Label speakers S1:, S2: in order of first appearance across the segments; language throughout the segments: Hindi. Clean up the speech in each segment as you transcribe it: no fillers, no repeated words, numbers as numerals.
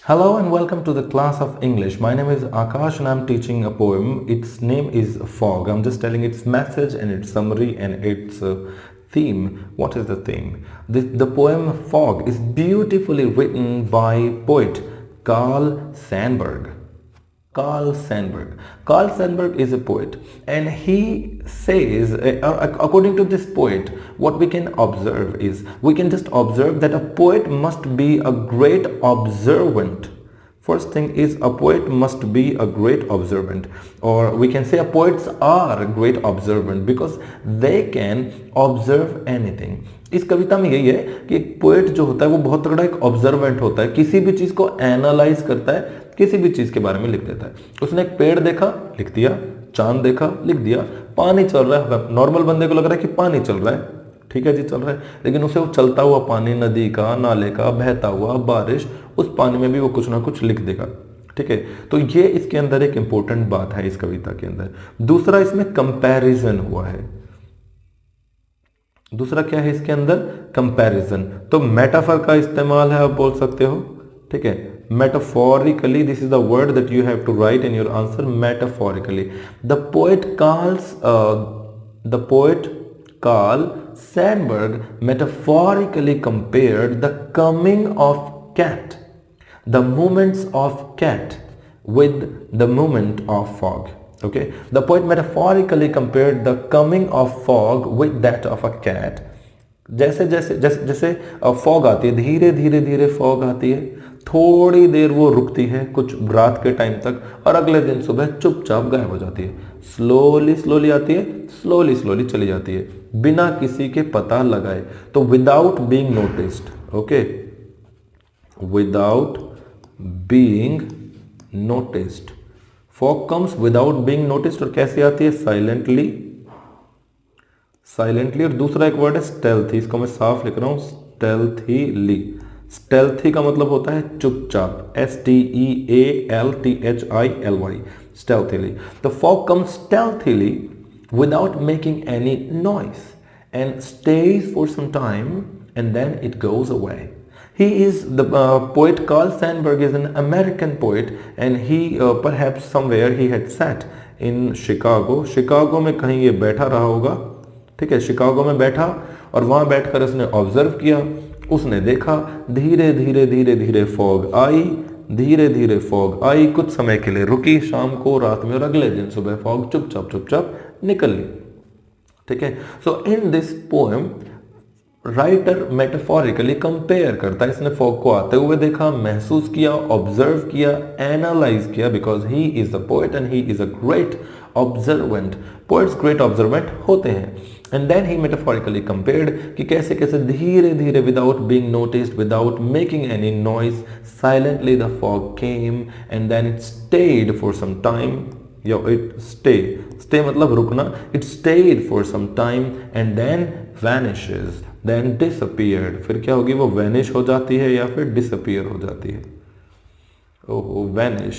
S1: Hello and welcome to the class of English. My name is Akash and I'm teaching a poem. Its name is Fog. I'm just telling its message and its summary and its theme. What is the theme? The poem Fog is beautifully written by poet Carl Sandburg. Carl Sandburg. Carl Sandburg is a poet and he says, according to this poet, what we can observe is, we can just observe that a poet must be a great observant. First thing is, a poet must be a great observant, or we can say a poets are great observant because they can observe anything. इस कविता में यही है कि एक पोएट जो होता है वो बहुत तगड़ा एक ऑब्जर्वेंट होता है, किसी भी चीज को एनालाइज करता है, किसी भी चीज के बारे में लिख देता है। उसने एक पेड़ देखा, लिख दिया, चांद देखा, लिख दिया, पानी चल रहा है, नॉर्मल बंदे को लग रहा है कि पानी चल रहा है, ठीक है जी चल रहा है, लेकिन उसे वो चलता हुआ पानी, नदी का, नाले का, बहता हुआ बारिश, उस पानी में भी वो कुछ ना कुछ लिख देगा, ठीक है। तो ये इसके अंदर एक इंपॉर्टेंट बात है इस कविता के अंदर। दूसरा, इसमें कंपैरिजन हुआ है। दूसरा क्या है इसके अंदर? कंपैरिजन। तो मेटाफर का इस्तेमाल है, आप बोल सकते हो, ठीक है। Metaphorically, this is the word that you have to write in your answer, metaphorically. The poet Carl Sandburg metaphorically compared the coming of cat, the movements of cat with the movement of fog. Okay, the poet metaphorically compared the coming of fog with that of a cat. जैसे जैसे जैसे जैसे फॉग आती है, धीरे धीरे धीरे फॉग आती है, थोड़ी देर वो रुकती है कुछ रात के टाइम तक, और अगले दिन सुबह चुपचाप गायब हो जाती है। स्लोली स्लोली आती है, स्लोली स्लोली चली जाती है, बिना किसी के पता लगाए। तो without being noticed, okay, without being noticed. Fog comes without being noticed, और कैसे आती है? Silently, silently. और दूसरा एक वर्ड है स्टेल्थी, इसको मैं साफ लिख रहा हूं, स्टेल्थीली। स्टेल्थी का मतलब होता है चुपचाप, STEALTHILY, stealthily. The fog comes stealthily without making any noise and stays for some time and then it goes away. He is the poet Carl Sandburg is an American poet and he perhaps somewhere he had sat in Chicago. Chicago में कहीं ये बैठा रहा होगा, ठीक है, शिकागो में बैठा और वहां बैठकर उसने ऑब्जर्व किया, उसने देखा धीरे धीरे धीरे धीरे फॉग आई, धीरे धीरे फॉग आई, कुछ समय के लिए रुकी, शाम को, रात में, और अगले दिन सुबह फॉग चुपचाप चुपचाप निकल ली, ठीक है। So in this poem writer metaphorically compare करता है, इसने फॉग को आते हुए देखा, महसूस किया, ऑब्जर्व किया, एनालाइज किया, because he is the poet and he is a great observant. Poets great observant होते हैं। And then he metaphorically compared कि कैसे कैसे धीरे धीरे, without being noticed, without making any noise, silently the fog came and then it stayed for some time, या इट स्टे मतलब रुकना, it stayed for some time and then vanishes, then disappeared. फिर क्या होगी? वो वैनिश हो जाती है या फिर डिसअपीयर हो जाती है। ओहो, वैनिश,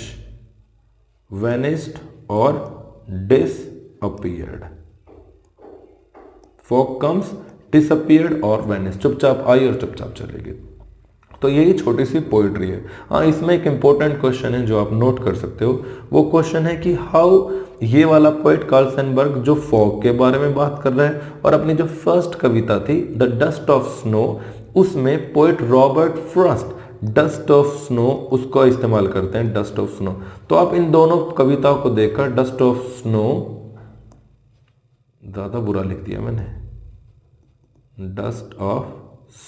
S1: वैनिश्ड और डिसअपीयर्ड। फॉग कम्स, डिसअपीयर्ड और वैनिश, चुपचाप आई और चुपचाप चलेगी। तो यही छोटी सी पोइट्री है। हाँ, इसमें एक इंपॉर्टेंट क्वेश्चन है जो आप नोट कर सकते हो। वो क्वेश्चन है कि हाउ ये वाला पोएट कार्ल सैनबर्ग जो फॉग के बारे में बात कर रहा है, और अपनी जो फर्स्ट कविता थी द डस्ट ऑफ स्नो, उसमें poet Robert Frost dust of snow उसको इस्तेमाल करते हैं, डस्ट ऑफ स्नो। तो आप इन दोनों कविताओं को देखकर, डस्ट ऑफ स्नो, ज्यादा बुरा लिख दिया मैंने, डस्ट ऑफ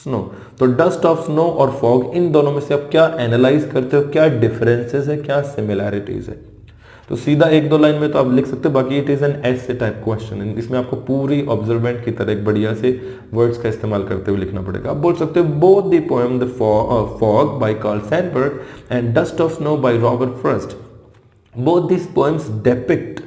S1: स्नो। तो डस्ट ऑफ स्नो और फॉग, इन दोनों में से आप क्या एनालाइज करते हो, क्या डिफरेंसेस है, क्या सिमिलैरिटीज है? तो सीधा एक दो लाइन में तो आप लिख सकते हो, बाकी इट इज एन ऐसे टाइप क्वेश्चन, इसमें आपको पूरी ऑब्जर्वेंट की तरह एक बढ़िया से वर्ड्स का इस्तेमाल करते हुए लिखना पड़ेगा। आप बोल सकते हो both the poem the fog by Carl Sandburg and dust of snow by Robert Frost, both this poems depict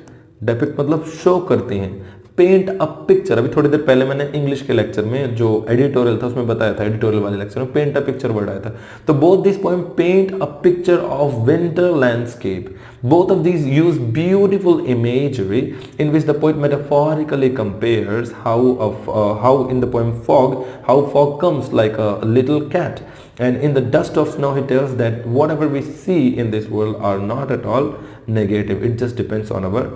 S1: मतलब शो करती हैं, पेंट अ पिक्चर, अभी थोड़ी देर पहले मैंने इंग्लिश के लेक्चर में जो एडिटोरियल था उसमें बताया था, एडिटोरियल वाले लेक्चर में पेंट अ पिक्चर वर्ड आया था। तो both this poem paint a picture of winter landscape, both of these use beautiful imagery in which the poet metaphorically compares how in the poem fog, how fog comes like a little cat, and in the dust of snow he tells that whatever we see in this world are not at all negative, it just depends on our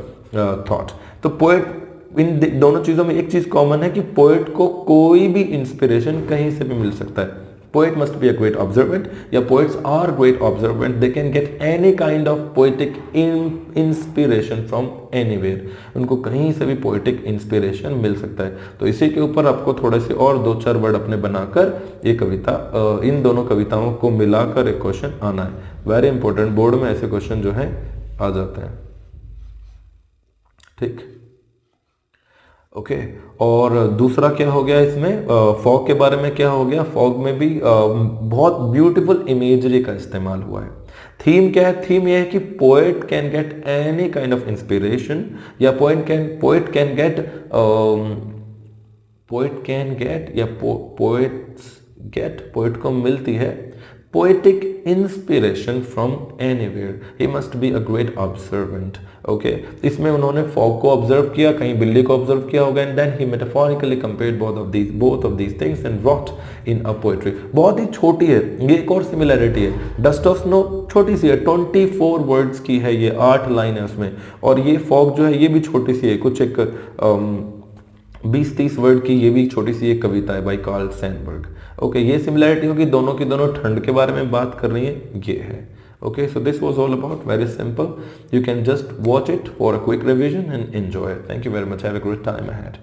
S1: thought। तो पोएट इन दोनों चीजों में एक चीज कॉमन है कि पोएट को कोई भी इंस्पिरेशन कहीं से भी मिल सकता है। Poet must be a great observant, या poets are great observant, they can get any kind of poetic inspiration from anywhere, उनको कहीं से भी पोएटिक इंस्पिरेशन मिल सकता है। तो इसी के ऊपर आपको थोड़े से और 2-4 वर्ड अपने बनाकर ये कविता, इन दोनों कविताओं को मिलाकर एक क्वेश्चन आना है। वेरी इंपॉर्टेंट, बोर्ड में ऐसे क्वेश्चन जो है आ जाते हैं, ठीक, ओके। और दूसरा क्या हो गया इसमें, फॉग के बारे में क्या हो गया, फॉग में भी बहुत ब्यूटीफुल इमेजरी का इस्तेमाल हुआ है। थीम क्या है, थीम ये है कि poet can get any kind of inspiration, या पोएट कैन गेट या पोएट को मिलती है poetic inspiration from anywhere, he must be a great observant, okay। इसमें उन्होंने फॉग को ऑब्जर्व किया, कहीं बिल्ली को ऑब्जर्व किया होगा, and then he metaphorically compared both of these things and wrote in a poetry। बहुत ही छोटी है ये, एक और सिमिलैरिटी है, डस्ट ऑफ स्नो छोटी सी है, 24 वर्ड्स की है ये, 8 लाइन है उसमें, और ये फॉग जो है ये भी छोटी सी है, कुछ एक 20-30 वर्ड की ये भी छोटी सी एक कविता है बाय कार्ल सैनबर्ग, ओके। ये सिमिलैरिटी होगी, दोनों की दोनों ठंड के बारे में बात कर रही है, ये है, okay। So this was all about, very simple, you can just watch it for a quick revision and enjoy it। Thank you very much, have a great time ahead।